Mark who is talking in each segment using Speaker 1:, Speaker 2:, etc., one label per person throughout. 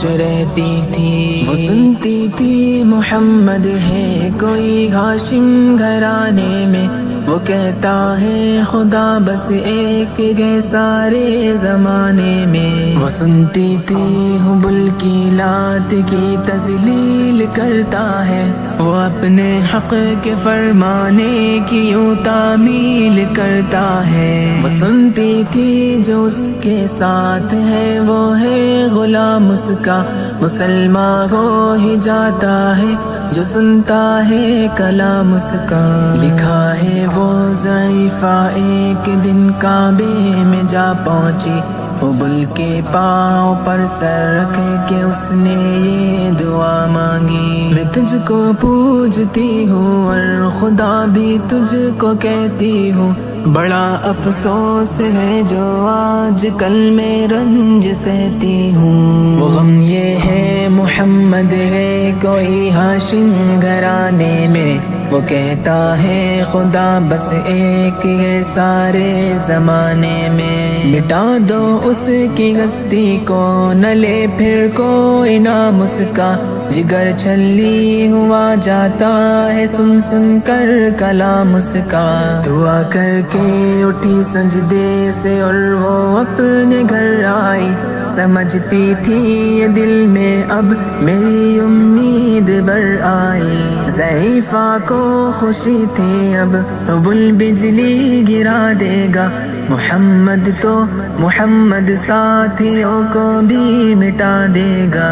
Speaker 1: رہتی تھی، وہ سنتی تھی محمد ہے کوئی ہاشم گھرانے میں، وہ کہتا ہے خدا بس ایک ہے سارے زمانے میں، وہ سنتی تھی حبل کی لات کی تذلیل کرتا ہے، وہ اپنے حق کے فرمانے کی یوں تعمیل کرتا ہے، وہ سنتی تھی جو اس کے ساتھ ہے وہ ہے غلام اس کا، مسلمان ہو ہی جاتا ہے جو سنتا ہے کلام اس کا، لکھا ہے وہ ضعیفہ ایک دن کعبے میں جا پہنچی، حبل کے پاؤں پر سر رکھ کے اس نے یہ دعا مانگی، میں تجھ کو پوجتی ہوں اور خدا بھی تجھ کو کہتی ہوں، بڑا افسوس ہے جو آج کل میں رنج سہتی ہوں، وہ غم یہ ہے محمد ہے کوئی ہاشم گھرانے میں، وہ کہتا ہے خدا بس ایک ہے سارے زمانے میں، مٹا دو اس کی ہستی کو نہ لے پھر کوئی نام اس کا، جگر چھلی ہوا جاتا ہے سن سن کر کلام اس کا، دعا کر کے اٹھی سجدے سے اور وہ اپنے گھر آئی، سمجھتی تھی یہ دل میں اب میری امید بر آئی، ضعیفہ کو خوشی تھی اب حبل بجلی گرا دے گا، محمد تو محمد ساتھیوں کو بھی مٹا دے گا،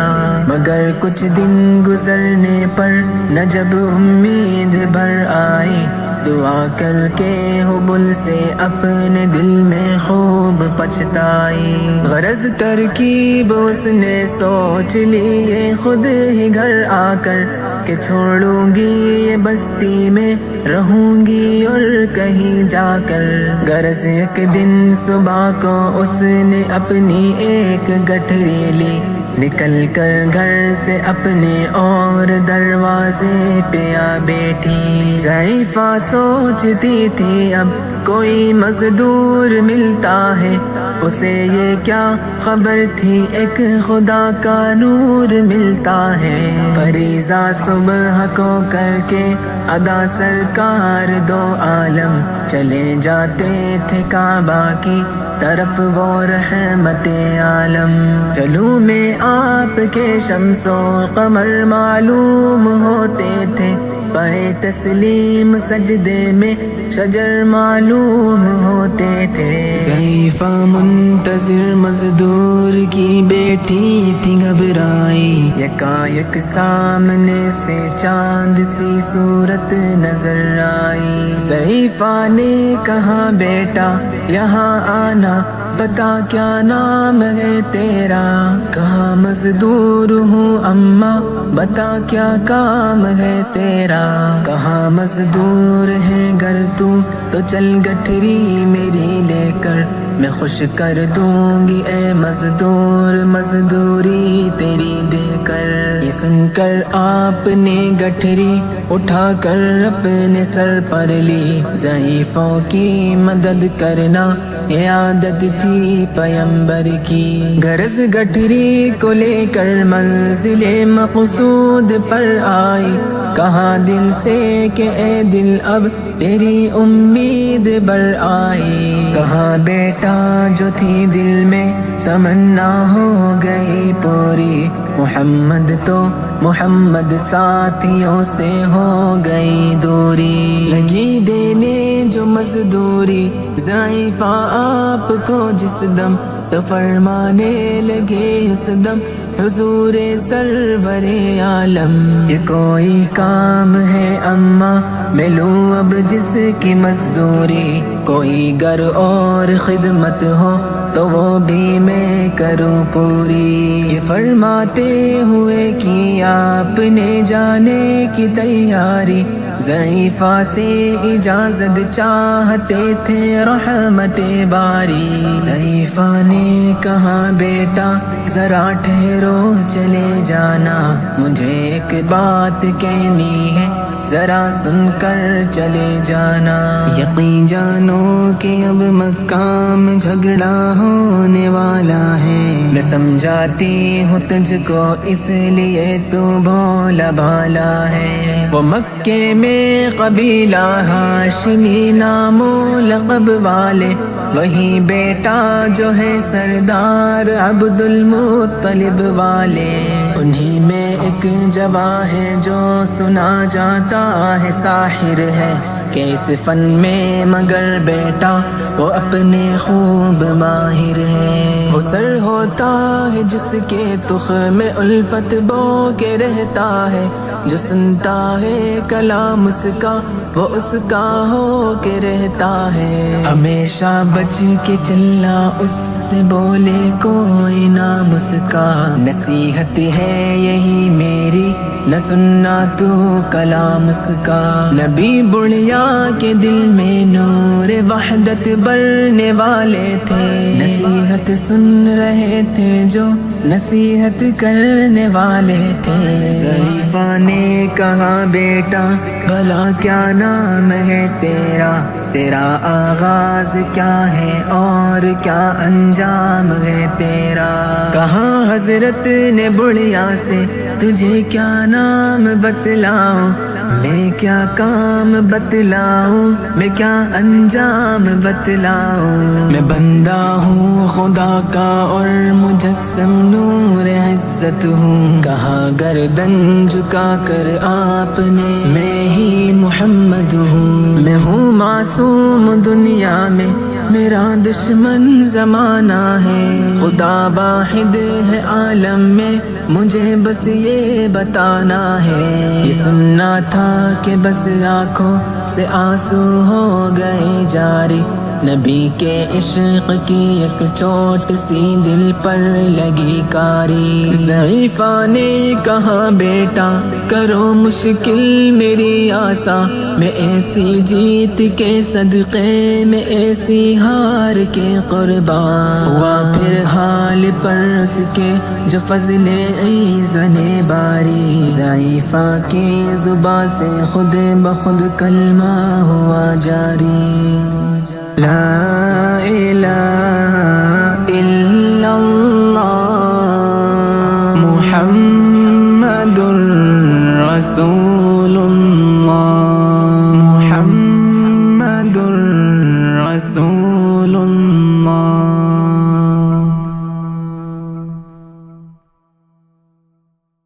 Speaker 1: مگر کچھ دن گزرنے پر نہ جب امید بھر آئی، دعا کر کے حبل سے اپنے دل میں خوب پچھتائی، غرض ترکیب اس نے سوچ لی یہ خود ہی گھر آ کر کہ چھوڑوں گی یہ بستی میں رہوں گی اور کہیں جا کر، غرض ایک دن صبح کو اس نے اپنی ایک گٹھری لی، نکل کر گھر سے اپنے اور دروازے پہ آ بیٹھی، ضعیفہ سوچتی تھی اب کوئی مزدور ملتا ہے، اسے یہ کیا خبر تھی ایک خدا کا نور ملتا ہے، فریضہ صبح کو کر کے ادا سرکار دو عالم چلے جاتے تھے کعبہ کی طرف وہ رحمت عالم، چلوں میں آپ کے شمس و قمر معلوم ہوتے تھے، پائے تسلیم سجدے میں شجر معلوم ہوتے تھے، ضعیفہ منتظر مزدور کی بیٹی تھی گھبرائی، یکایک سامنے سے چاند سی صورت نظر آئی، ضعیفہ نے کہا بیٹا یہاں آنا، بتا کیا نام ہے تیرا، کہا مزدور ہوں اماں، بتا کیا کام ہے تیرا، کہا مزدور ہے گر تو چل گٹھری میری لے کر، میں خوش کر دوں گی اے مزدور مزدوری تیری دے کر، یہ سن کر آپ نے گٹھری اٹھا کر اپنے سر پر لی، ضعیفوں کی مدد کرنا یہ عادت تھی پیمبر کی، غرض گٹھری کو لے کر منزل مقصود پر آئی، کہا دل سے کہ اے دل اب تیری امید بر آئی، کہا بیٹا جو تھی دل میں تمنا ہو گئی پوری، محمد تو محمد ساتھیوں سے ہو گئی دوری، لگی دینے جو مزدوری ضعیفہ آپ کو جس دم، تو فرمانے لگے اس دم حضور سرور عالم، یہ کوئی کام ہے اماں میں لوں اب جس کی مزدوری، کوئی گر اور خدمت ہو تو وہ بھی میں کروں پوری، یہ فرماتے ہوئے کی آپ نے جانے کی تیاری، ضعیفہ سے اجازت چاہتے تھے رحمت باری، ضعیفہ نے کہا بیٹا ذرا ٹھہرو چلے جانا، مجھے ایک بات کہنی ہے ذرا سن کر چلے جانا، یقین جانو کہ اب مکہ میں جھگڑا ہونے والا ہے، میں سمجھاتی ہوں تجھ کو اس لیے تو بھولا بالا ہے۔ وہ مکے میں قبیلہ ہاشمی نام و لقب والے، وہی بیٹا جو ہے سردار عبد المطلب والے۔ انہی میں ایک جواں ہے جو سنا جاتا ہے ساحر ہے، کہ اس فن میں مگر بیٹا وہ اپنے خوب ماہر ہے۔ وہ سر ہوتا ہے جس کے تخم میں الفت بو کے رہتا ہے، جو سنتا ہے کلام اس کا وہ اس کا ہو کے رہتا ہے۔ ہمیشہ بچ کے چلنا اس سے بولے کوئی نہ مسکا، نصیحت ہے یہی میری نہ سننا تو کلام اس کا۔ نبی بڑھیا کے دل میں نور وحدت بھرنے والے تھے، نصیحت سن رہے تھے جو نصیحت کرنے والے تھے۔ ضعیفہ نے کہا بیٹا بھلا کیا نام ہے تیرا، تیرا آغاز کیا ہے اور کیا انجام ہے تیرا۔ کہا حضرت نے بڑھیا سے تجھے کیا نام بتلاؤں، میں کیا کام بتلاؤں، میں کیا انجام بتلاؤں۔ میں بندہ ہوں خدا کا اور مجسم نور عزت ہوں، کہا گردن جھکا کر آپ نے میں ہی محمد ہوں۔ میں ہوں معصوم دنیا میں میرا دشمن زمانہ ہے، خدا واحد ہے عالم میں مجھے بس یہ بتانا ہے۔ یہ سننا تھا کہ بس آنکھوں سے آنسو ہو گئے جاری، نبی کے عشق کی ایک چوٹ سی دل پر لگی کاری۔ ضعیفہ نے کہا بیٹا کرو مشکل میری آسا، میں ایسی جیت کے صدقے میں ایسی ہار کے قربان ہوا، پھر حال پرس کے جو فضل ایزن باری۔ ضعیفہ کی زبان سے خود بخود کلمہ ہوا جاری، لا الہ الا اللہ محمد رسول